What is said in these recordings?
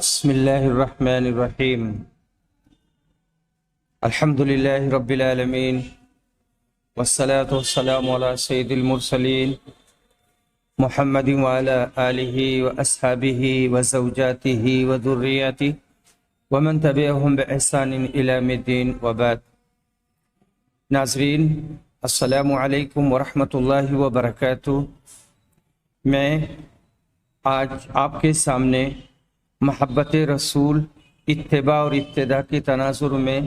بسم اللہ الرحمن الرحیم الحمد للہ رب العالمین والصلاة والسلام علی سید المرسلین محمد وعلی آلہ واصحابہ وزوجاتہ وذریاتہ ومن تبعہم بإحسان الی یوم الدین وبعد۔ ناظرین السلام علیکم ورحمۃ اللہ وبرکاتہ۔ میں آج آپ کے سامنے محبت رسول اتباع اور ابتداء کے تناظر میں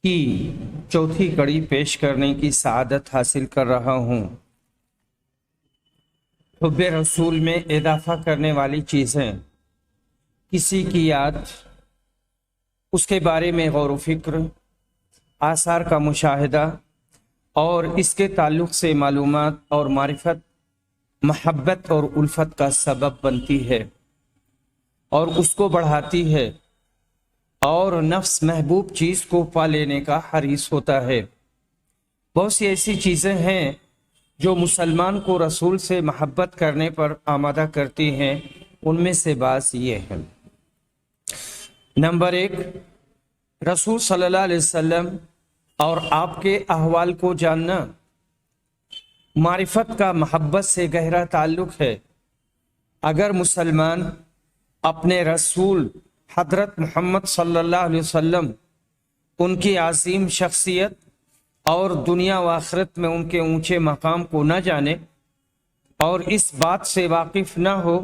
کی چوتھی کڑی پیش کرنے کی سعادت حاصل کر رہا ہوں۔ حب رسول میں اضافہ کرنے والی چیزیں، کسی کی یاد، اس کے بارے میں غور و فکر، آثار کا مشاہدہ اور اس کے تعلق سے معلومات اور معرفت محبت اور الفت کا سبب بنتی ہے اور اس کو بڑھاتی ہے اور نفس محبوب چیز کو پا لینے کا حریص ہوتا ہے۔ بہت سی ایسی چیزیں ہیں جو مسلمان کو رسول سے محبت کرنے پر آمادہ کرتی ہیں۔ ان میں سے بعض یہ ہیں۔ نمبر 1، رسول صلی اللہ علیہ وسلم اور آپ کے احوال کو جاننا۔ معرفت کا محبت سے گہرا تعلق ہے۔ اگر مسلمان اپنے رسول حضرت محمد صلی اللہ علیہ وسلم، ان کی عظیم شخصیت اور دنیا و آخرت میں ان کے اونچے مقام کو نہ جانے اور اس بات سے واقف نہ ہو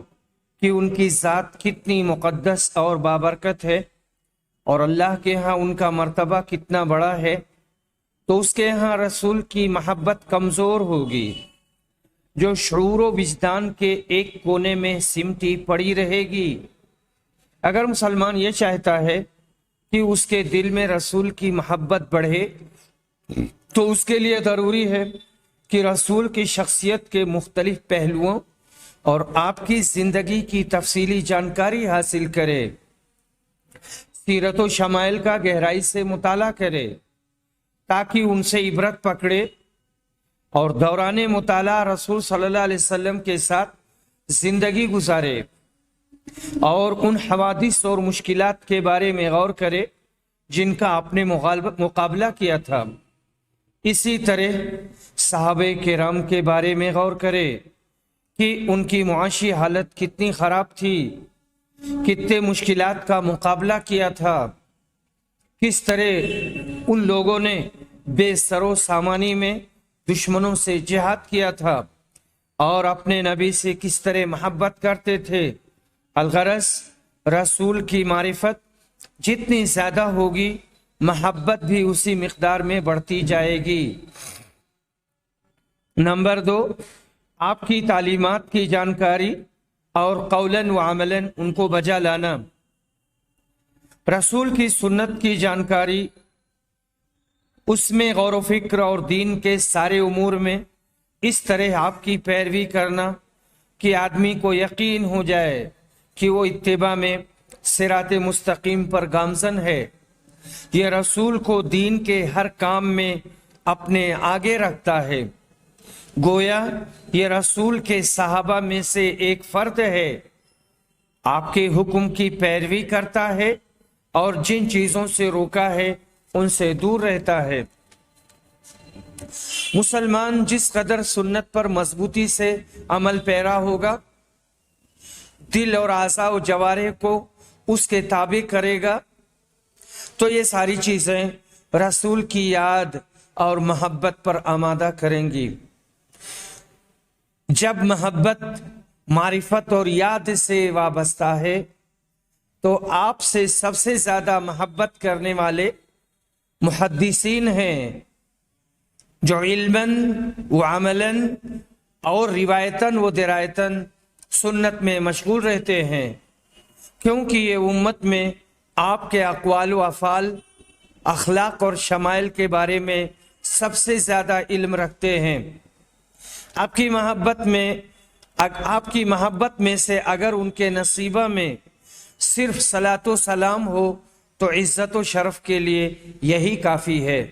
کہ ان کی ذات کتنی مقدس اور بابرکت ہے اور اللہ کے ہاں ان کا مرتبہ کتنا بڑا ہے، تو اس کے ہاں رسول کی محبت کمزور ہوگی، جو شعور و وجدان کے ایک کونے میں سمٹی پڑی رہے گی۔ اگر مسلمان یہ چاہتا ہے کہ اس کے دل میں رسول کی محبت بڑھے تو اس کے لیے ضروری ہے کہ رسول کی شخصیت کے مختلف پہلوؤں اور آپ کی زندگی کی تفصیلی جانکاری حاصل کرے، سیرت و شمائل کا گہرائی سے مطالعہ کرے تاکہ ان سے عبرت پکڑے اور دوران مطالعہ رسول صلی اللہ علیہ وسلم کے ساتھ زندگی گزارے اور ان حوادث اور مشکلات کے بارے میں غور کرے جن کا آپ نے مقابلہ کیا تھا۔ اسی طرح صحابہ کرام کے بارے میں غور کرے کہ ان کی معاشی حالت کتنی خراب تھی، کتنے مشکلات کا مقابلہ کیا تھا، کس طرح ان لوگوں نے بے سر و سامانی میں دشمنوں سے جہاد کیا تھا اور اپنے نبی سے کس طرح محبت کرتے تھے۔ الغرض رسول کی معرفت جتنی زیادہ ہوگی، محبت بھی اسی مقدار میں بڑھتی جائے گی۔ نمبر 2، آپ کی تعلیمات کی جانکاری اور قولاً و عملاً ان کو بجا لانا۔ رسول کی سنت کی جانکاری، اس میں غور و فکر اور دین کے سارے امور میں اس طرح آپ کی پیروی کرنا کہ آدمی کو یقین ہو جائے کہ وہ اتباع میں صراط مستقیم پر گامزن ہے۔ یہ رسول کو دین کے ہر کام میں اپنے آگے رکھتا ہے، گویا یہ رسول کے صحابہ میں سے ایک فرد ہے۔ آپ کے حکم کی پیروی کرتا ہے اور جن چیزوں سے روکا ہے ان سے دور رہتا ہے۔ مسلمان جس قدر سنت پر مضبوطی سے عمل پیرا ہوگا، دل اور اعضاء و جوارح کو اس کے تابع کرے گا، تو یہ ساری چیزیں رسول کی یاد اور محبت پر آمادہ کریں گی۔ جب محبت معرفت اور یاد سے وابستہ ہے تو آپ سے سب سے زیادہ محبت کرنے والے محدثین ہیں، جو علماً و عملاً اور روایتاً و درایتاً سنت میں مشغول رہتے ہیں، کیونکہ یہ امت میں آپ کے اقوال و افعال، اخلاق اور شمائل کے بارے میں سب سے زیادہ علم رکھتے ہیں۔ آپ کی محبت میں سے اگر ان کے نصیبہ میں صرف صلاۃ و سلام ہو تو عزت و شرف کے لیے یہی کافی ہے۔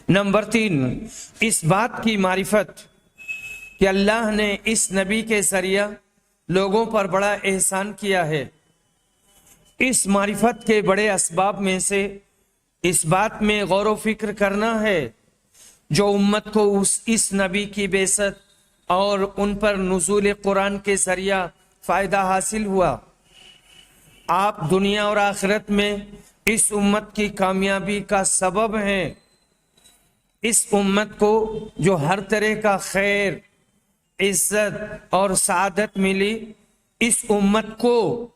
نمبر 3، اس بات کی معرفت کہ اللہ نے اس نبی کے ذریعہ لوگوں پر بڑا احسان کیا ہے۔ اس معرفت کے بڑے اسباب میں سے اس بات میں غور و فکر کرنا ہے جو امت کو اس نبی کی بعثت اور ان پر نزول قرآن کے ذریعہ فائدہ حاصل ہوا۔ آپ دنیا اور آخرت میں اس امت کی کامیابی کا سبب ہیں۔ اس امت کو جو ہر طرح کا خیر، عزت اور سعادت ملی، اس امت کو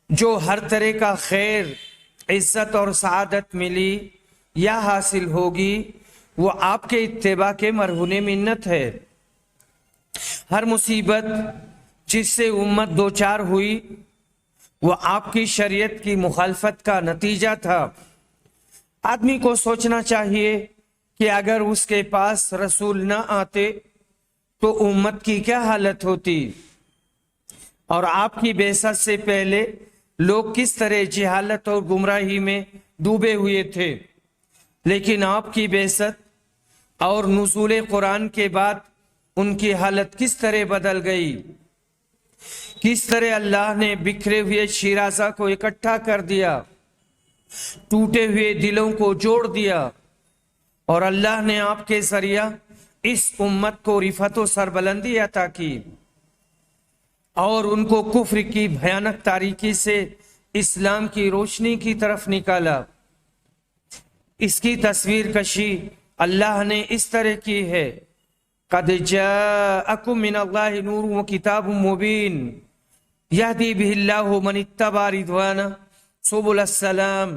جو ہر طرح کا خیر، عزت اور سعادت ملی یا حاصل ہوگی، وہ آپ کے اتباع کے مرہون منت ہے۔ ہر مصیبت جس سے امت دوچار ہوئی وہ آپ کی شریعت کی مخالفت کا نتیجہ تھا۔ آدمی کو سوچنا چاہیے کہ اگر اس کے پاس رسول نہ آتے تو امت کی کیا حالت ہوتی، اور آپ کی بعثت سے پہلے لوگ کس طرح جہالت اور گمراہی میں ڈوبے ہوئے تھے۔ لیکن آپ کی بعثت اور نزول قرآن کے بعد ان کی حالت کس طرح بدل گئی، کس طرح اللہ نے بکھرے ہوئے شیرازہ کو اکٹھا کر دیا، ٹوٹے ہوئے دلوں کو جوڑ دیا، اور اللہ نے آپ کے ذریعہ اس امت کو رفعت و سربلندی عطا کی اور ان کو کفر کی بھیانک تاریکی سے اسلام کی روشنی کی طرف نکالا۔ اس کی تصویر کشی اللہ نے اس طرح کی ہے، قَدْ جَاءَكُم مِّنَ اللَّهِ نُورٌ وَكِتَابٌ مُّبِينٌ يَهْدِي بِهِ اللَّهُ مَنِ اتَّبَعَ رِضْوَانَهُ سُبُلَ السَّلَامِ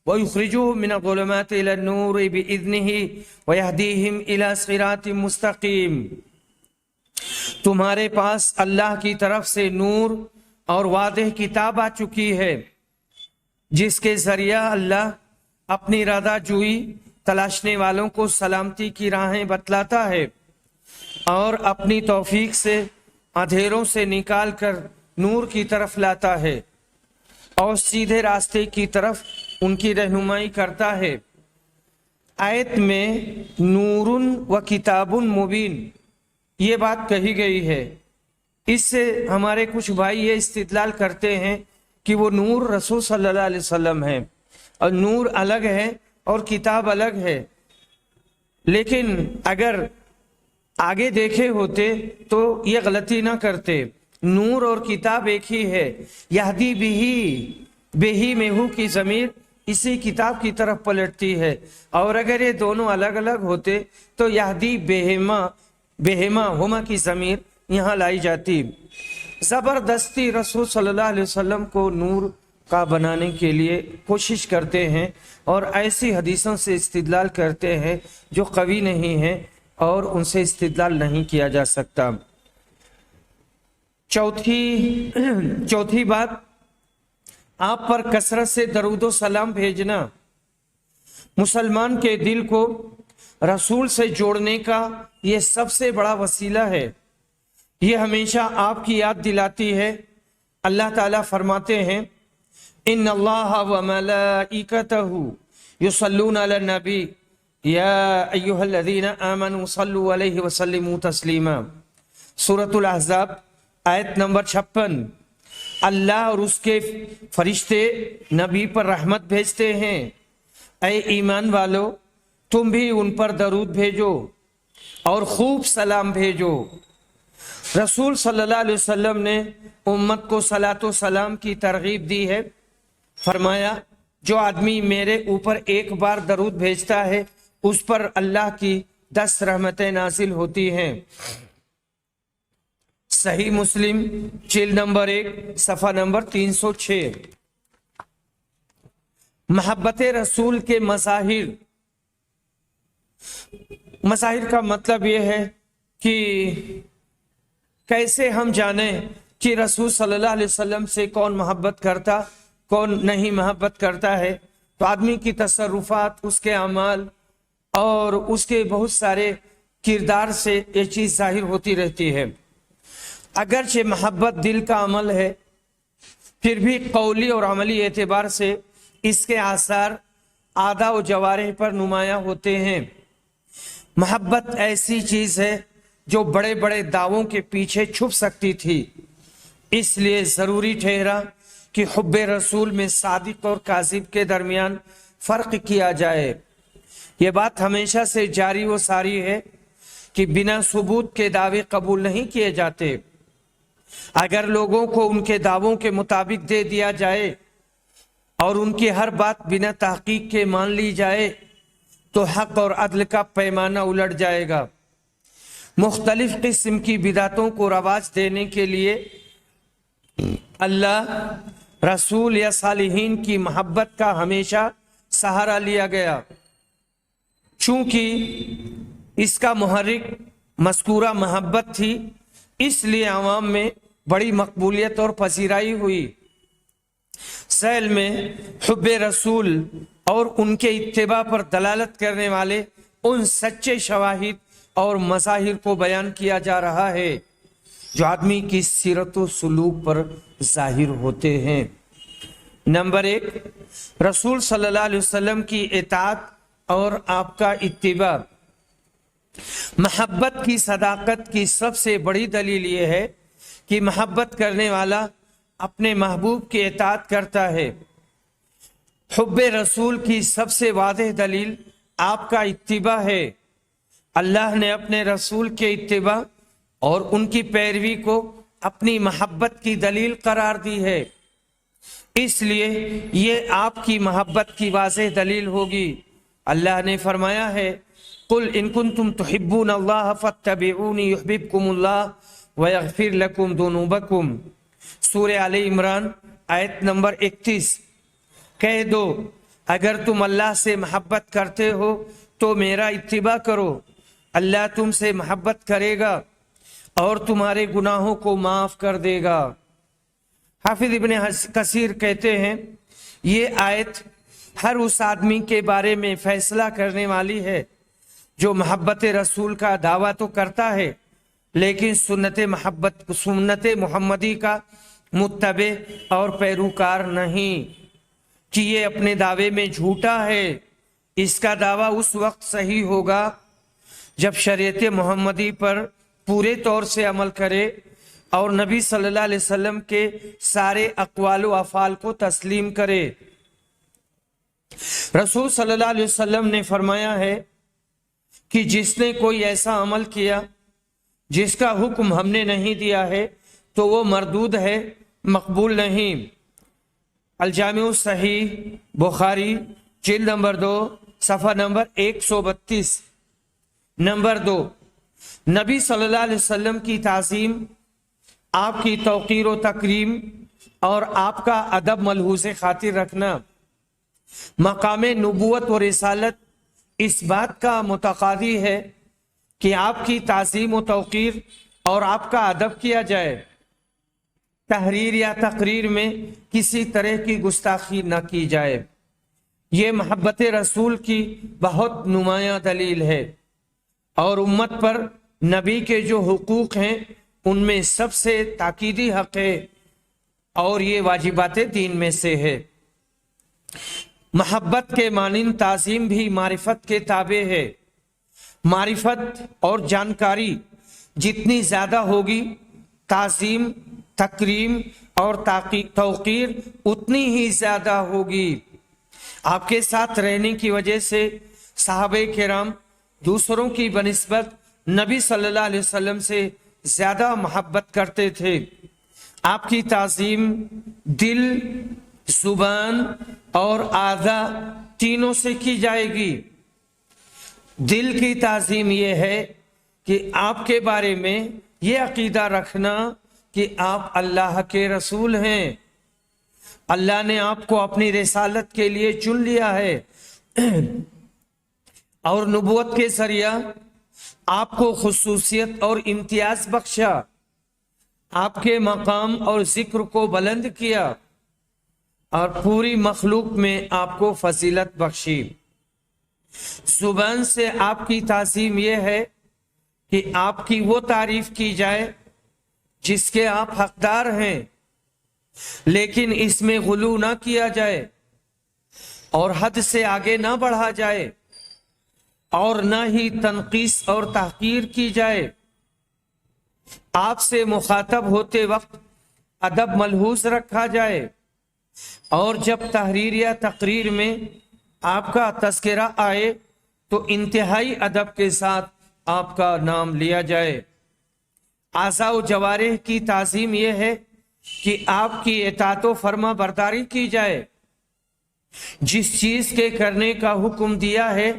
وَيُخْرِجُهُم مِّنَ الظُّلُمَاتِ إِلَى النُّورِ بِإِذْنِهِ وَيَهْدِيهِمْ إِلَى صِرَاطٍ مُّسْتَقِيمٍ۔ تمہارے پاس اللہ کی طرف سے نور اور واضح کتاب آ چکی ہے، جس کے ذریعہ اللہ اپنی رضا جوئی تلاشنے والوں کو سلامتی کی راہیں بتلاتا ہے اور اپنی توفیق سے اندھیروں سے نکال کر نور کی طرف لاتا ہے اور سیدھے راستے کی طرف ان کی رہنمائی کرتا ہے۔ آیت میں نور و کتاب مبین یہ بات کہی گئی ہے۔ اس سے ہمارے کچھ بھائی یہ استدلال کرتے ہیں کہ وہ نور رسول صلی اللہ علیہ وسلم ہے، اور نور الگ ہے اور کتاب الگ ہے۔ لیکن اگر آگے دیکھے ہوتے تو یہ غلطی نہ کرتے، نور اور کتاب ایک ہی ہے۔ یہدی بہی میں ہو کی ضمیر اسی کتاب کی طرف پلٹتی ہے، اور اگر یہ دونوں الگ الگ ہوتے تو یہدی بہما ہما کی ضمیر یہاں لائی جاتی۔ زبردستی رسول صلی اللہ علیہ وسلم کو نور کا بنانے کے لیے کوشش کرتے ہیں اور ایسی حدیثوں سے استدلال کرتے ہیں جو قوی نہیں ہیں اور ان سے استدلال نہیں کیا جا سکتا۔ چوتھی بات، آپ پر کثرت سے درود و سلام بھیجنا مسلمان کے دل کو رسول سے جوڑنے کا یہ سب سے بڑا وسیلہ ہے۔ یہ ہمیشہ آپ کی یاد دلاتی ہے۔ اللہ تعالیٰ فرماتے ہیں ان اللہ و ملائکتہ یصلون علی النبی یا ایھا الذین آمنوا صلوا علیہ وسلموا تسلیما۔ سورۃ الاحزاب آیت نمبر 56۔ اللہ اور اس کے فرشتے نبی پر رحمت بھیجتے ہیں، اے ایمان والو تم بھی ان پر درود بھیجو اور خوب سلام بھیجو۔ رسول صلی اللہ علیہ وسلم نے امت کو صلاۃ و سلام کی ترغیب دی ہے۔ فرمایا جو آدمی میرے اوپر ایک بار درود بھیجتا ہے اس پر اللہ کی 10 رحمتیں نازل ہوتی ہیں۔ صحیح مسلم جلد نمبر 1 صفحہ نمبر 306۔ محبت رسول کے مظاہر کا مطلب یہ ہے کہ کیسے ہم جانیں کہ رسول صلی اللہ علیہ وسلم سے کون محبت کرتا کون نہیں محبت کرتا ہے، تو آدمی کی تصرفات، اس کے اعمال اور اس کے بہت سارے کردار سے یہ چیز ظاہر ہوتی رہتی ہے۔ اگرچہ محبت دل کا عمل ہے، پھر بھی قولی اور عملی اعتبار سے اس کے آثار اعضاء و جوارح پر نمایاں ہوتے ہیں۔ محبت ایسی چیز ہے جو بڑے بڑے دعووں کے پیچھے چھپ سکتی تھی، اس لیے ضروری ٹھہرا کہ حب رسول میں صادق اور کاذب کے درمیان فرق کیا جائے۔ یہ بات ہمیشہ سے جاری و ساری ہے کہ بنا ثبوت کے دعوے قبول نہیں کیے جاتے۔ اگر لوگوں کو ان کے دعووں کے مطابق دے دیا جائے اور ان کی ہر بات بنا تحقیق کے مان لی جائے تو حق اور عدل کا پیمانہ الٹ جائے گا۔ مختلف قسم کی بدعتوں کو رواج دینے کے لیے اللہ، رسول یا صالحین کی محبت کا ہمیشہ سہارا لیا گیا۔ چونکہ اس کا محرک مذکورہ محبت تھی، اس لیے عوام میں بڑی مقبولیت اور پذیرائی ہوئی۔ ذیل میں حب رسول اور ان کے اتباع پر دلالت کرنے والے ان سچے شواہد اور مظاہر کو بیان کیا جا رہا ہے جو آدمی کی سیرت و سلوک پر ظاہر ہوتے ہیں۔ نمبر 1، رسول صلی اللہ علیہ وسلم کی اطاعت اور آپ کا اتباع۔ محبت کی صداقت کی سب سے بڑی دلیل یہ ہے کہ محبت کرنے والا اپنے محبوب کی اطاعت کرتا ہے۔ حب رسول کی سب سے واضح دلیل آپ کا اتباع ہے۔ اللہ نے اپنے رسول کے اتباع اور ان کی پیروی کو اپنی محبت کی دلیل قرار دی ہے، اس لیے یہ آپ کی محبت کی واضح دلیل ہوگی۔ اللہ نے فرمایا ہے، قل ان کنتم تحبون اللہ فاتبعونی یحببکم اللہ ویغفر لکم ذنوبکم، سورہ آل عمران آیت نمبر 31۔ کہہ دو اگر تم اللہ سے محبت کرتے ہو تو میرا اتباع کرو، اللہ تم سے محبت کرے گا اور تمہارے گناہوں کو معاف کر دے گا۔ حافظ ابن کثیر کہتے ہیں یہ آیت ہر اس آدمی کے بارے میں فیصلہ کرنے والی ہے جو محبت رسول کا دعویٰ تو کرتا ہے لیکن سنت محمدی کا متبع اور پیروکار نہیں، کہ یہ اپنے دعوے میں جھوٹا ہے۔ اس کا دعویٰ اس وقت صحیح ہوگا جب شریعت محمدی پر پورے طور سے عمل کرے اور نبی صلی اللہ علیہ وسلم کے سارے اقوال و افعال کو تسلیم کرے۔ رسول صلی اللہ علیہ وسلم نے فرمایا ہے کہ جس نے کوئی ایسا عمل کیا جس کا حکم ہم نے نہیں دیا ہے تو وہ مردود ہے، مقبول نہیں۔ الجامع الصحیح بخاری جلد نمبر 2 صفحہ نمبر 132۔ نمبر 2، نبی صلی اللہ علیہ وسلم کی تعظیم، آپ کی توقیر و تکریم اور آپ کا ادب ملحوظ خاطر رکھنا۔ مقام نبوت و رسالت اس بات کا متقاضی ہے کہ آپ کی تعظیم و توقیر اور آپ کا ادب کیا جائے۔ تحریر یا تقریر میں کسی طرح کی گستاخی نہ کی جائے۔ یہ محبت رسول کی بہت نمایاں دلیل ہے اور امت پر نبی کے جو حقوق ہیں ان میں سب سے تاکیدی حق ہے اور یہ واجبات دین میں سے ہے۔ محبت کے مانند تعظیم بھی معرفت کے تابع ہے۔ معرفت اور جانکاری جتنی زیادہ ہوگی، تعظیم، تکریم اور توقیر اتنی ہی زیادہ ہوگی۔ آپ کے ساتھ رہنے کی وجہ سے صحابہ کرام دوسروں کی بنسبت نبی صلی اللہ علیہ وسلم سے زیادہ محبت کرتے تھے۔ آپ کی تعظیم دل، زبان اور اعضاء تینوں سے کی جائے گی۔ دل کی تعظیم یہ ہے کہ آپ کے بارے میں یہ عقیدہ رکھنا کہ آپ اللہ کے رسول ہیں، اللہ نے آپ کو اپنی رسالت کے لیے چن لیا ہے اور نبوت کے ذریعہ آپ کو خصوصیت اور امتیاز بخشا، آپ کے مقام اور ذکر کو بلند کیا اور پوری مخلوق میں آپ کو فضیلت بخشی۔ زبان سے آپ کی تعظیم یہ ہے کہ آپ کی وہ تعریف کی جائے جس کے آپ حقدار ہیں، لیکن اس میں غلو نہ کیا جائے اور حد سے آگے نہ بڑھا جائے اور نہ ہی تنقیص اور تحقیر کی جائے۔ آپ سے مخاطب ہوتے وقت ادب ملحوظ رکھا جائے، اور جب تحریر یا تقریر میں آپ کا تذکرہ آئے تو انتہائی ادب کے ساتھ آپ کا نام لیا جائے۔ اعضاء و جوارح کی تعظیم یہ ہے کہ آپ کی اطاعت و فرما برداری کی جائے، جس چیز کے کرنے کا حکم دیا ہے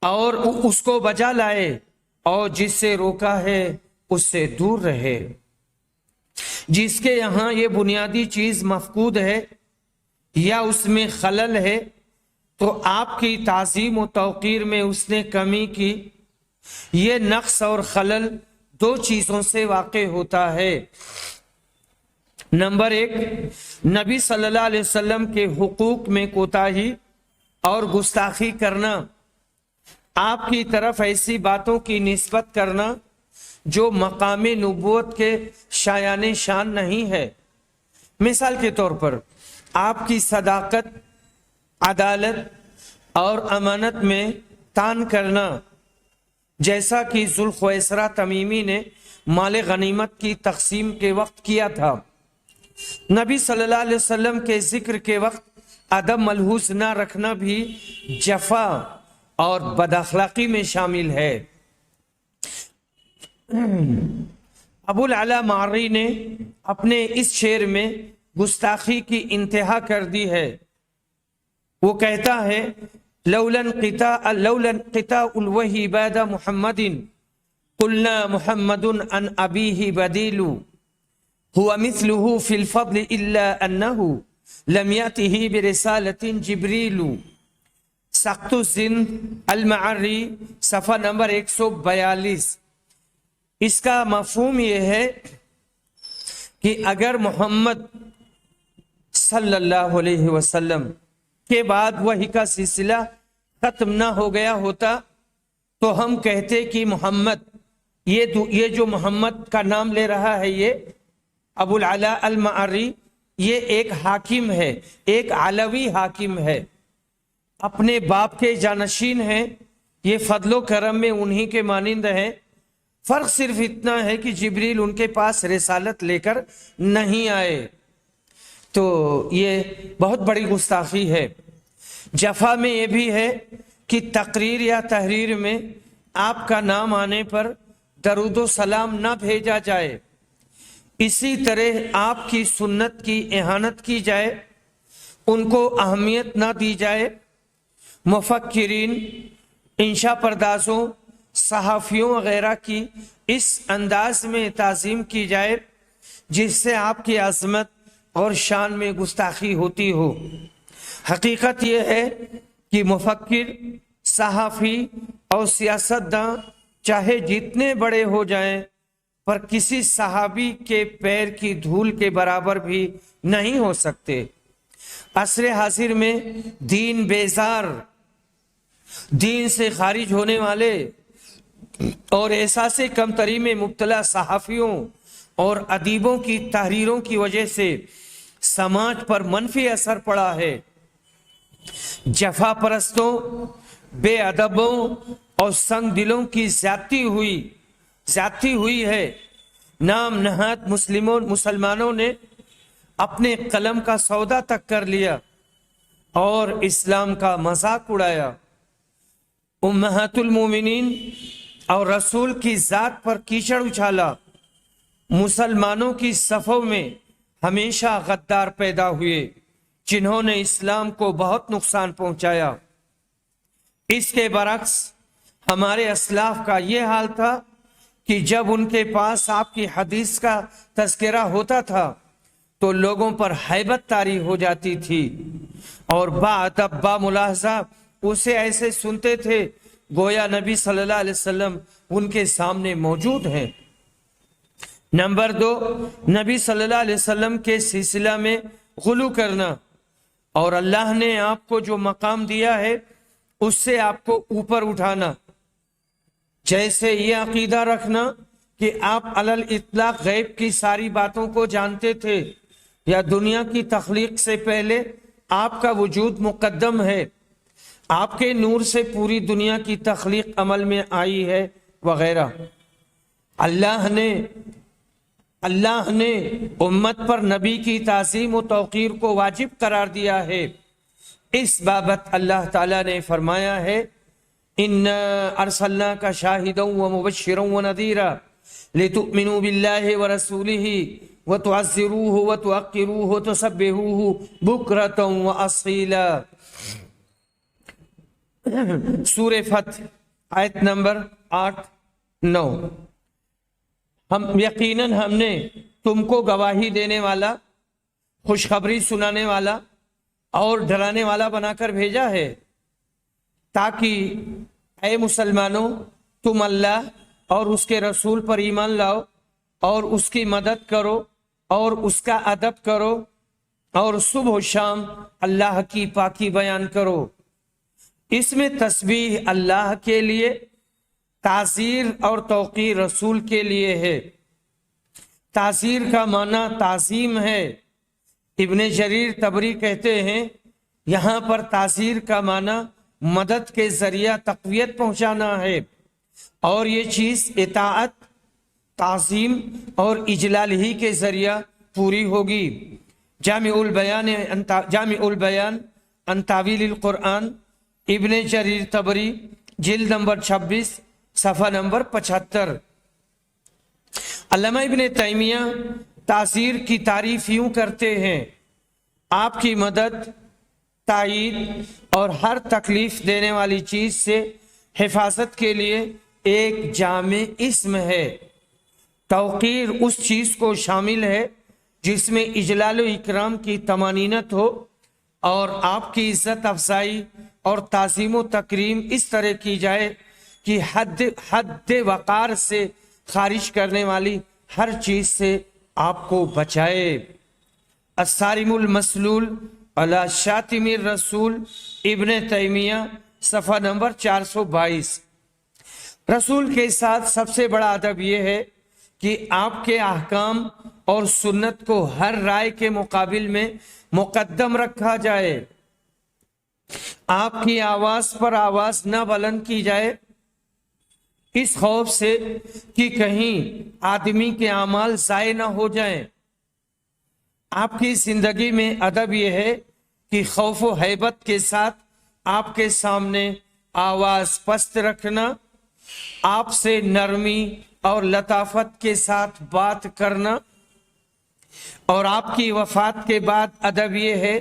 اور اس کو بجا لائے، اور جس سے روکا ہے اس سے دور رہے۔ جس کے یہاں یہ بنیادی چیز مفقود ہے یا اس میں خلل ہے تو آپ کی تعظیم و توقیر میں اس نے کمی کی۔ یہ نقص اور خلل دو چیزوں سے واقع ہوتا ہے۔ نمبر 1، نبی صلی اللہ علیہ وسلم کے حقوق میں کوتاہی اور گستاخی کرنا، آپ کی طرف ایسی باتوں کی نسبت کرنا جو مقام نبوت کے شایان شان نہیں ہے۔ مثال کے طور پر آپ کی صداقت، عدالت اور امانت میں طعن کرنا، جیسا کہ ذوالخویسرہ تمیمی نے مال غنیمت کی تقسیم کے وقت کیا تھا۔ نبی صلی اللہ علیہ وسلم کے ذکر کے وقت ادب ملحوظ نہ رکھنا بھی جفا اور بد اخلاقی میں شامل ہے۔ ابو العلا معری نے اپنے اس شعر میں گستاخی کی انتہا کر دی ہے۔ وہ کہتا ہے لولا انقطاع الوحی بعد محمد قلنا محمد عن ابیہ بدیل هو مثله في الفضل الا انه لم يأته برسالة جبریل۔ سخت الزند المعری صفحہ نمبر 142۔ اس کا مفہوم یہ ہے کہ اگر محمد صلی اللہ علیہ وسلم کے بعد وحی کا سلسلہ ختم نہ ہو گیا ہوتا تو ہم کہتے کہ محمد، یہ جو محمد کا نام لے رہا ہے یہ ابو العلا المعری، یہ ایک حاکم ہے، ایک علوی حاکم ہے، اپنے باپ کے جانشین ہیں، یہ فضل و کرم میں انہی کے مانند ہیں۔ فرق صرف اتنا ہے کہ جبریل ان کے پاس رسالت لے کر نہیں آئے۔ تو یہ بہت بڑی گستاخی ہے۔ جفا میں یہ بھی ہے کہ تقریر یا تحریر میں آپ کا نام آنے پر درود و سلام نہ بھیجا جائے، اسی طرح آپ کی سنت کی اہانت کی جائے، ان کو اہمیت نہ دی جائے۔ مفکرین، انشا پردازوں، صحافیوں وغیرہ کی اس انداز میں تعظیم کی جائے جس سے آپ کی عظمت اور شان میں گستاخی ہوتی ہو۔ حقیقت یہ ہے کہ مفکر، صحافی اور سیاستداں چاہے جتنے بڑے ہو جائیں پر کسی صحابی کے پیر کی دھول کے برابر بھی نہیں ہو سکتے۔ عصر حاضر میں دین بیزار، دین سے خارج ہونے والے اور احساس کمتری میں مبتلا صحافیوں اور ادیبوں کی تحریروں کی وجہ سے سماج پر منفی اثر پڑا ہے۔ جفا پرستوں، بے ادبوں اور سنگ دلوں کی زیادتی ہوئی ہے۔ نام نہاد مسلمانوں نے اپنے قلم کا سودا تک کر لیا اور اسلام کا مذاق اڑایا۔ امہات المومنین اور رسول کی ذات پر کیچڑ اچھالا۔ مسلمانوں کی صفوں میں ہمیشہ غدار پیدا ہوئے جنہوں نے اسلام کو بہت نقصان پہنچایا۔ اس کے برعکس ہمارے اسلاف کا یہ حال تھا کہ جب ان کے پاس آپ کی حدیث کا تذکرہ ہوتا تھا تو لوگوں پر ہیبت طاری ہو جاتی تھی اور باادب با ملاحظہ اسے ایسے سنتے تھے گویا نبی صلی اللہ علیہ وسلم ان کے سامنے موجود ہیں۔ نمبر 2، نبی صلی اللہ علیہ وسلم کے سلسلہ میں غلو کرنا اور اللہ نے آپ کو جو مقام دیا ہے اس سے آپ کو اوپر اٹھانا، جیسے یہ عقیدہ رکھنا کہ آپ علی الاطلاق غیب کی ساری باتوں کو جانتے تھے یا دنیا کی تخلیق سے پہلے آپ کا وجود مقدم ہے، آپ کے نور سے پوری دنیا کی تخلیق عمل میں آئی ہے وغیرہ۔ اللہ نے اللہ نے امت پر نبی کی تعظیم و توقیر کو واجب قرار دیا ہے۔ اس بابت اللہ تعالیٰ نے فرمایا ہے اِنَّا أَرْسَلْنَاكَ شَاهِدًا وَمُبَشِّرًا وَنَذِيرًا لِتُؤْمِنُوا بِاللَّهِ وَرَسُولِهِ وَتُعَزِّرُوهُ وَتُوَقِّرُوهُ وَتُسَبِّحُوهُ بُكْرَةً وَأَصِيلًا۔ سورہ فتح آیت نمبر 8-9۔ ہم نے تم کو گواہی دینے والا، خوشخبری سنانے والا اور ڈرانے والا بنا کر بھیجا ہے تاکہ اے مسلمانوں تم اللہ اور اس کے رسول پر ایمان لاؤ اور اس کی مدد کرو اور اس کا ادب کرو اور صبح و شام اللہ کی پاکی بیان کرو۔ اس میں تسبیح اللہ کے لیے، تعزیر اور توقیر رسول کے لیے ہے۔ تعزیر کا معنی تعظیم ہے۔ ابن جریر طبری کہتے ہیں یہاں پر تعزیر کا معنی مدد کے ذریعہ تقویت پہنچانا ہے، اور یہ چیز اطاعت، تعظیم اور اجلال ہی کے ذریعہ پوری ہوگی۔ جامع البیان عن تاویل القرآن، ابن جریر طبری، جلد نمبر 26، صفحہ نمبر 75۔ علامہ ابن تیمیہ تعزیر کی تعریف یوں کرتے ہیں: آپ کی مدد، تائید اور ہر تکلیف دینے والی چیز سے حفاظت کے لیے ایک جامع اسم ہے۔ توقیر اس چیز کو شامل ہے جس میں اجلال و اکرام کی طمانینت ہو، اور آپ کی عزت افزائی اور تعظیم و تکریم اس طرح کی جائے کہ حد وقار سے خارج کرنے والی ہر چیز سے آپ کو بچائے۔ الصارم المسلول علی شاتم الرسول، ابن تیمیہ، صفحہ نمبر 422۔ رسول کے ساتھ سب سے بڑا ادب یہ ہے کہ آپ کے احکام اور سنت کو ہر رائے کے مقابل میں مقدم رکھا جائے۔ آپ کی آواز پر آواز نہ بلند کی جائے، اس خوف سے کہ کہیں آدمی کے اعمال ضائع نہ ہو جائیں۔ آپ کی زندگی میں ادب یہ ہے کہ خوف و ہیبت کے ساتھ آپ کے سامنے آواز پست رکھنا، آپ سے نرمی اور لطافت کے ساتھ بات کرنا، اور آپ کی وفات کے بعد ادب یہ ہے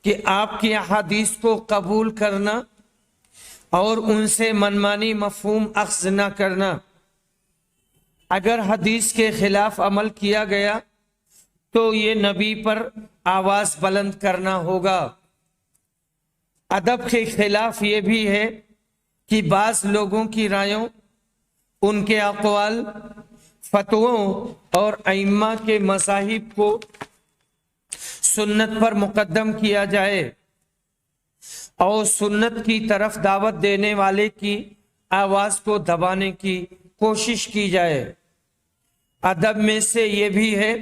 کہ آپ کی احادیث کو قبول کرنا اور ان سے منمانی مفہوم اخذ نہ کرنا۔ اگر حدیث کے خلاف عمل کیا گیا تو یہ نبی پر آواز بلند کرنا ہوگا۔ ادب کے خلاف یہ بھی ہے کہ بعض لوگوں کی رائیوں، ان کے اقوال، فتووں اور ائمہ کے مذاہب کو سنت پر مقدم کیا جائے اور سنت کی طرف دعوت دینے والے کی آواز کو دبانے کی کوشش کی جائے۔ ادب میں سے یہ بھی ہے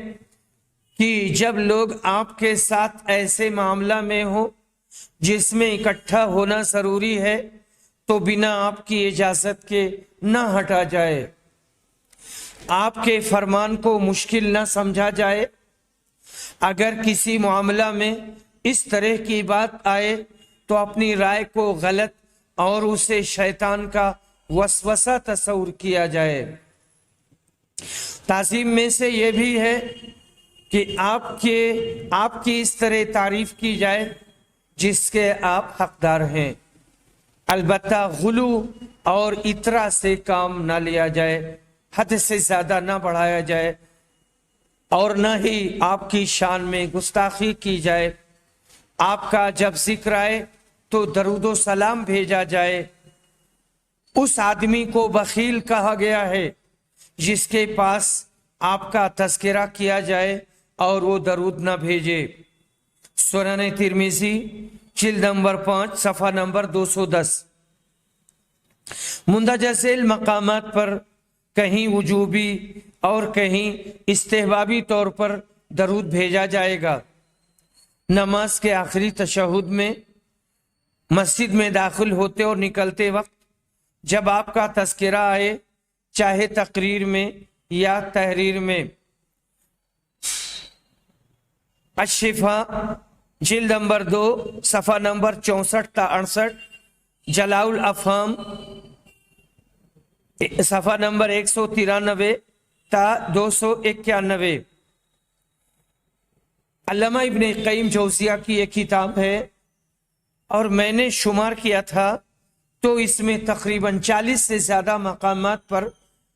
کہ جب لوگ آپ کے ساتھ ایسے معاملہ میں ہو جس میں اکٹھا ہونا ضروری ہے تو بنا آپ کی اجازت کے نہ ہٹا جائے، آپ کے فرمان کو مشکل نہ سمجھا جائے۔ اگر کسی معاملہ میں اس طرح کی بات آئے تو اپنی رائے کو غلط اور اسے شیطان کا وسوسہ تصور کیا جائے۔ تعظیم میں سے یہ بھی ہے کہ آپ کی اس طرح تعریف کی جائے جس کے آپ حقدار ہیں، البتہ غلو اور اطراء سے کام نہ لیا جائے، حد سے زیادہ نہ بڑھایا جائے، اور نہ ہی آپ کی شان میں گستاخی کی جائے۔ آپ کا جب ذکر آئے تو درود و سلام بھیجا جائے۔ اس آدمی کو بخیل کہا گیا ہے جس کے پاس آپ کا تذکرہ کیا جائے اور وہ درود نہ بھیجے۔ سنن ترمذی، جلد نمبر 5، صفحہ نمبر 210۔ مندرجہ ذیل مقامات پر کہیں وجوبی اور کہیں استحبابی طور پر درود بھیجا جائے گا۔ نماز کے آخری تشہد میں، مسجد میں داخل ہوتے اور نکلتے وقت جب آپ کا تذکرہ آئے، چاہے تقریر میں یا تحریر میں، الشفا جلد نمبر 2 صفحہ نمبر 64 تا 68، جلاء الافہام صفحہ نمبر 193 تا 291۔ علامہ ابن قیم جوزیہ کی ایک کتاب ہے اور میں نے شمار کیا تھا تو اس میں تقریباً 40 سے زیادہ مقامات پر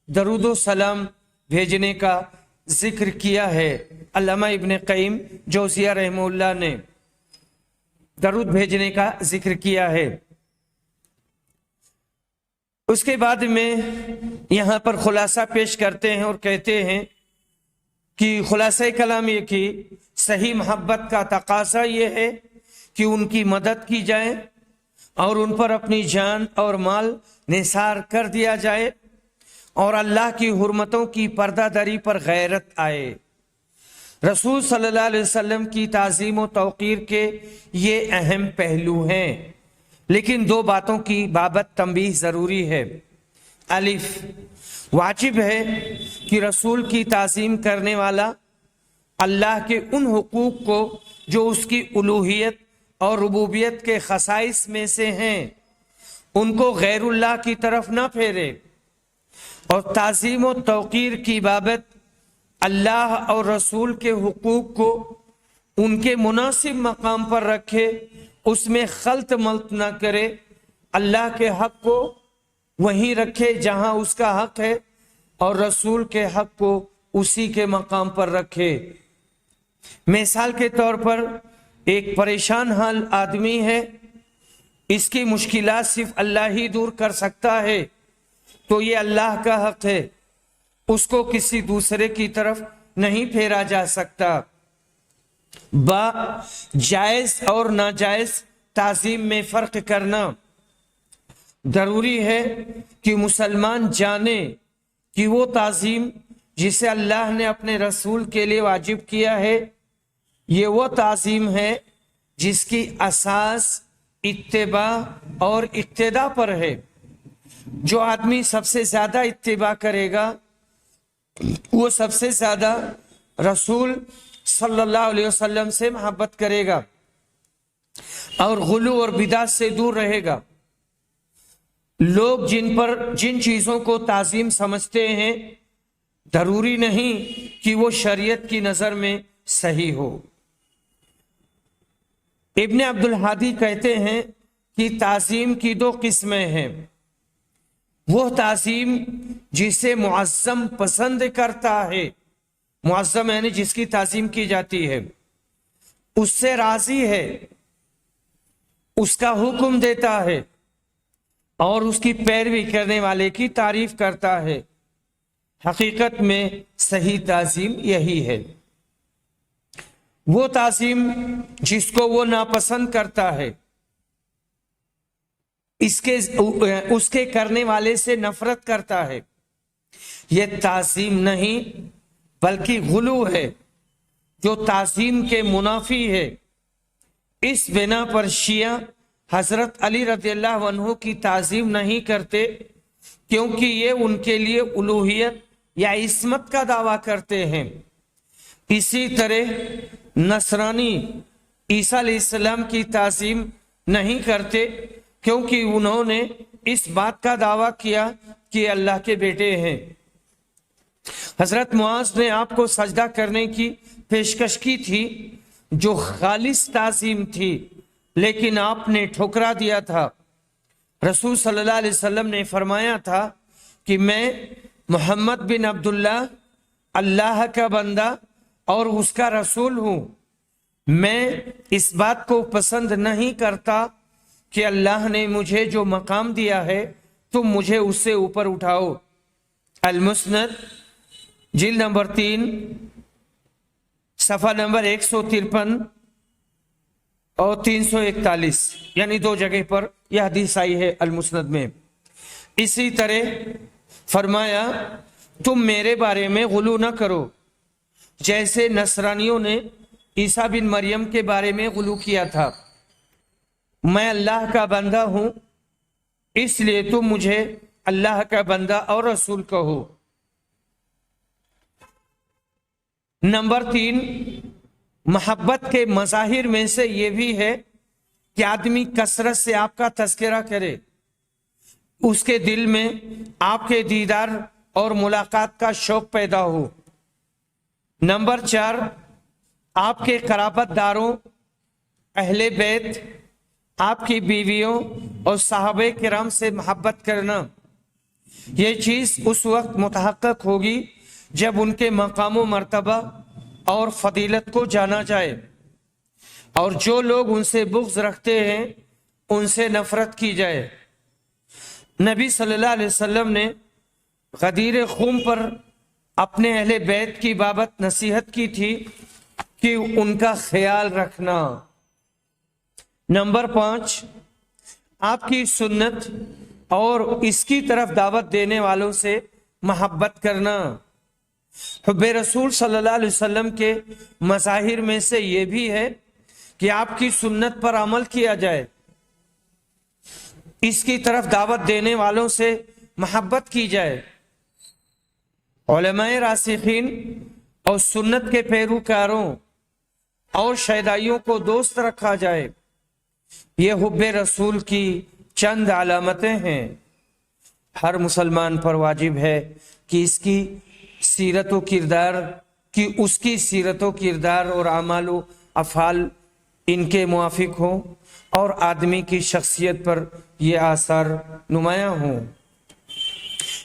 درود و سلام بھیجنے کا ذکر کیا ہے۔ علامہ ابن قیم جوزیہ رحمہ اللہ نے درود بھیجنے کا ذکر کیا ہے۔ اس کے بعد میں یہاں پر خلاصہ پیش کرتے ہیں اور کہتے ہیں کہ خلاصہ کلام یہ کہ صحیح محبت کا تقاضا یہ ہے کہ ان کی مدد کی جائے اور ان پر اپنی جان اور مال نثار کر دیا جائے اور اللہ کی حرمتوں کی پردہ داری پر غیرت آئے۔ رسول صلی اللہ علیہ وسلم کی تعظیم و توقیر کے یہ اہم پہلو ہیں، لیکن 2 باتوں کی بابت تنبیہ ضروری ہے۔ الف، واجب ہے کہ رسول کی تعظیم کرنے والا اللہ کے ان حقوق کو جو اس کی الوہیت اور ربوبیت کے خصائص میں سے ہیں ان کو غیر اللہ کی طرف نہ پھیرے، اور تعظیم و توقیر کی بابت اللہ اور رسول کے حقوق کو ان کے مناسب مقام پر رکھے، اس میں خلط ملط نہ کرے، اللہ کے حق کو وہیں رکھے جہاں اس کا حق ہے اور رسول کے حق کو اسی کے مقام پر رکھے۔ مثال کے طور پر ایک پریشان حال آدمی ہے، اس کی مشکلات صرف اللہ ہی دور کر سکتا ہے، تو یہ اللہ کا حق ہے، اس کو کسی دوسرے کی طرف نہیں پھیرا جا سکتا۔ با، جائز اور ناجائز تعظیم میں فرق کرنا ضروری ہے کہ مسلمان جانے کہ وہ تعظیم جسے اللہ نے اپنے رسول کے لیے واجب کیا ہے یہ وہ تعظیم ہے جس کی اساس اتباع اور اقتداء پر ہے۔ جو آدمی سب سے زیادہ اتباع کرے گا وہ سب سے زیادہ رسول صلی اللہ علیہ وسلم سے محبت کرے گا اور غلو اور بدعت سے دور رہے گا۔ لوگ جن چیزوں کو تعظیم سمجھتے ہیں ضروری نہیں کہ وہ شریعت کی نظر میں صحیح ہو۔ ابن عبد الحادی کہتے ہیں کہ تعظیم کی 2 قسمیں ہیں۔ وہ تعظیم جسے معظم پسند کرتا ہے، معظم یعنی جس کی تعظیم کی جاتی ہے، اس سے راضی ہے، اس کا حکم دیتا ہے اور اس کی پیروی کرنے والے کی تعریف کرتا ہے۔ حقیقت میں صحیح تعظیم یہی ہے۔ وہ تعظیم جس کو وہ ناپسند کرتا ہے، اس کے کرنے والے سے نفرت کرتا ہے، یہ تعظیم نہیں بلکہ غلو ہے جو تعظیم کے منافی ہے۔ اس بنا پر شیعہ حضرت علی رضی اللہ عنہ کی تعظیم نہیں کرتے کیونکہ یہ ان کے لیے الوہیت یا عصمت کا دعویٰ کرتے ہیں۔ اسی طرح نصرانی عیسیٰ علیہ السلام کی تعظیم نہیں کرتے کیونکہ انہوں نے اس بات کا دعویٰ کیا کہ اللہ کے بیٹے ہیں۔ حضرت معاذ نے آپ کو سجدہ کرنے کی پیشکش کی تھی جو خالص تعظیم تھی، لیکن آپ نے ٹھکرا دیا تھا۔ رسول صلی اللہ علیہ وسلم نے فرمایا تھا کہ میں محمد بن عبداللہ اللہ کا بندہ اور اس کا رسول ہوں۔ میں اس بات کو پسند نہیں کرتا کہ اللہ نے مجھے جو مقام دیا ہے تم مجھے اس سے اوپر اٹھاؤ۔ المسند جلد نمبر 3 صفحہ نمبر 153 اور 341، یعنی 2 جگہ پر یہ حدیث آئی ہے المسند میں۔ اسی طرح فرمایا تم میرے بارے میں غلو نہ کرو، جیسے نصرانیوں نے عیسیٰ بن مریم کے بارے میں غلو کیا تھا۔ میں اللہ کا بندہ ہوں اس لیے تم مجھے اللہ کا بندہ اور رسول کہو۔ نمبر 3، محبت کے مظاہر میں سے یہ بھی ہے کہ آدمی کثرت سے آپ کا تذکرہ کرے، اس کے دل میں آپ کے دیدار اور ملاقات کا شوق پیدا ہو۔ نمبر 4، آپ کے قرابت داروں، اہل بیت، آپ کی بیویوں اور صحابہ کرام سے محبت کرنا۔ یہ چیز اس وقت متحقق ہوگی جب ان کے مقام و مرتبہ اور فضیلت کو جانا جائے، اور جو لوگ ان سے بغض رکھتے ہیں ان سے نفرت کی جائے۔ نبی صلی اللہ علیہ وسلم نے غدیر خم پر اپنے اہل بیت کی بابت نصیحت کی تھی کہ ان کا خیال رکھنا۔ نمبر 5، آپ کی سنت اور اس کی طرف دعوت دینے والوں سے محبت کرنا۔ حب رسول صلی اللہ علیہ وسلم کے مظاہر میں سے یہ بھی ہے کہ آپ کی سنت پر عمل کیا جائے، اس کی طرف دعوت دینے والوں سے محبت کی جائے، علماء راسخین اور سنت کے پیروکاروں اور شیدائیوں کو دوست رکھا جائے۔ یہ حب رسول کی چند علامتیں ہیں۔ ہر مسلمان پر واجب ہے کہ اس کی سیرت و کردار اس کی سیرت و کردار اور اعمال و افعال ان کے موافق ہوں اور آدمی کی شخصیت پر یہ آثار نمایاں ہوں۔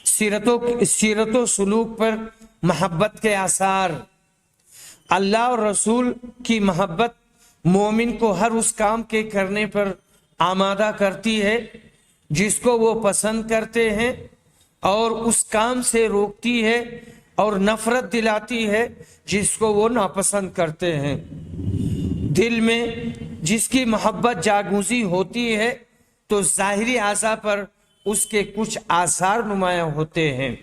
سیرت و سلوک پر محبت کے آثار۔ اللہ اور رسول کی محبت مومن کو ہر اس کام کے کرنے پر آمادہ کرتی ہے جس کو وہ پسند کرتے ہیں، اور اس کام سے روکتی ہے اور نفرت دلاتی ہے جس کو وہ ناپسند کرتے ہیں۔ دل میں جس کی محبت جاگوزی ہوتی ہے تو ظاہری اعضاء پر اس کے کچھ آثار نمایاں ہوتے ہیں۔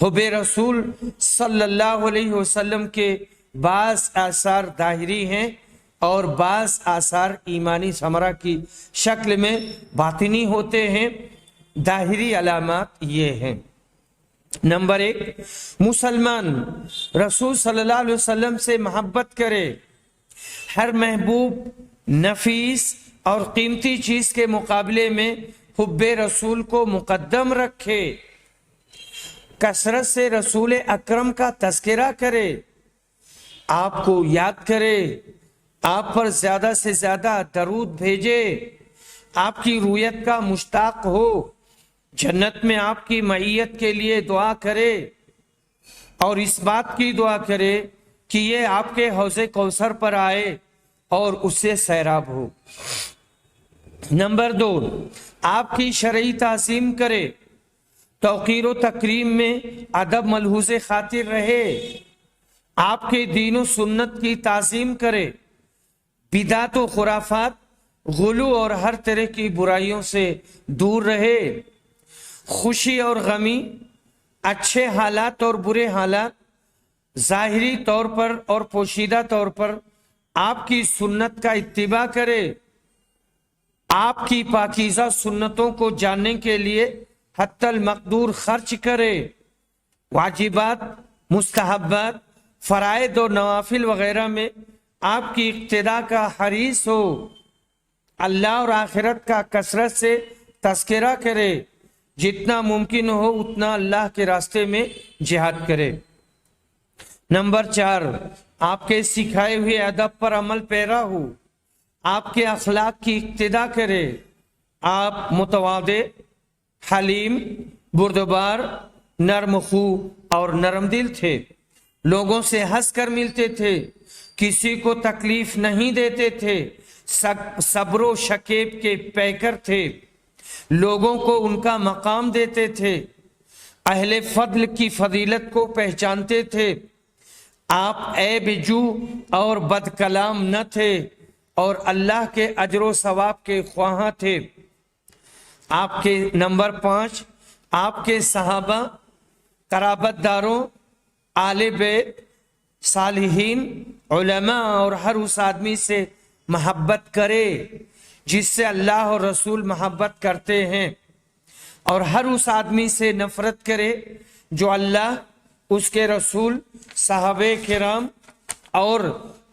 حب رسول صلی اللہ علیہ وسلم کے بعض آثار ظاہری ہیں اور بعض آثار ایمانی ثمرہ کی شکل میں باطنی ہوتے ہیں۔ ظاہری علامات یہ ہیں۔ نمبر 1، مسلمان رسول صلی اللہ علیہ وسلم سے محبت کرے، ہر محبوب، نفیس اور قیمتی چیز کے مقابلے میں حب رسول کو مقدم رکھے، کثرت سے رسول اکرم کا تذکرہ کرے، آپ کو یاد کرے، آپ پر زیادہ سے زیادہ درود بھیجے، آپ کی رویت کا مشتاق ہو، جنت میں آپ کی معیت کے لیے دعا کرے، اور اس بات کی دعا کرے کہ یہ آپ کے حوض کوثر پر آئے اور اس سے سیراب ہو۔ نمبر 2، آپ کی شرعی تعظیم کرے، توقیر و تکریم میں ادب ملحوظ خاطر رہے، آپ کے دین و سنت کی تعظیم کرے، بدعت و خرافات، غلو اور ہر طرح کی برائیوں سے دور رہے، خوشی اور غمی، اچھے حالات اور برے حالات، ظاہری طور پر اور پوشیدہ طور پر آپ کی سنت کا اتباع کرے، آپ کی پاکیزہ سنتوں کو جاننے کے لیے حتی المقدور خرچ کرے، واجبات، مستحبات، فرائض اور نوافل وغیرہ میں آپ کی اقتداء کا حریص ہو، اللہ اور آخرت کا کثرت سے تذکرہ کرے، جتنا ممکن ہو اتنا اللہ کے راستے میں جہاد کرے۔ نمبر 4، آپ کے سکھائے ہوئے ادب پر عمل پیرا ہو، آپ کے اخلاق کی اقتداء کرے، آپ متواضع، حلیم، بردبار، نرم خو اور نرم دل تھے، لوگوں سے ہنس کر ملتے تھے، کسی کو تکلیف نہیں دیتے تھے، صبر و شکیب کے پیکر تھے، لوگوں کو ان کا مقام دیتے تھے، اہل فضل کی فضیلت کو پہچانتے تھے، آپ عیب جو اور بد کلام نہ تھے اور اللہ کے اجر و ثواب کے خواہاں تھے۔ آپ کے نمبر 5، آپ کے صحابہ، قرابت داروں، آل بیت، صالحین، علماء اور ہر اس آدمی سے محبت کرے جس سے اللہ اور رسول محبت کرتے ہیں، اور ہر اس آدمی سے نفرت کرے جو اللہ، اس کے رسول، صحابہ کرام اور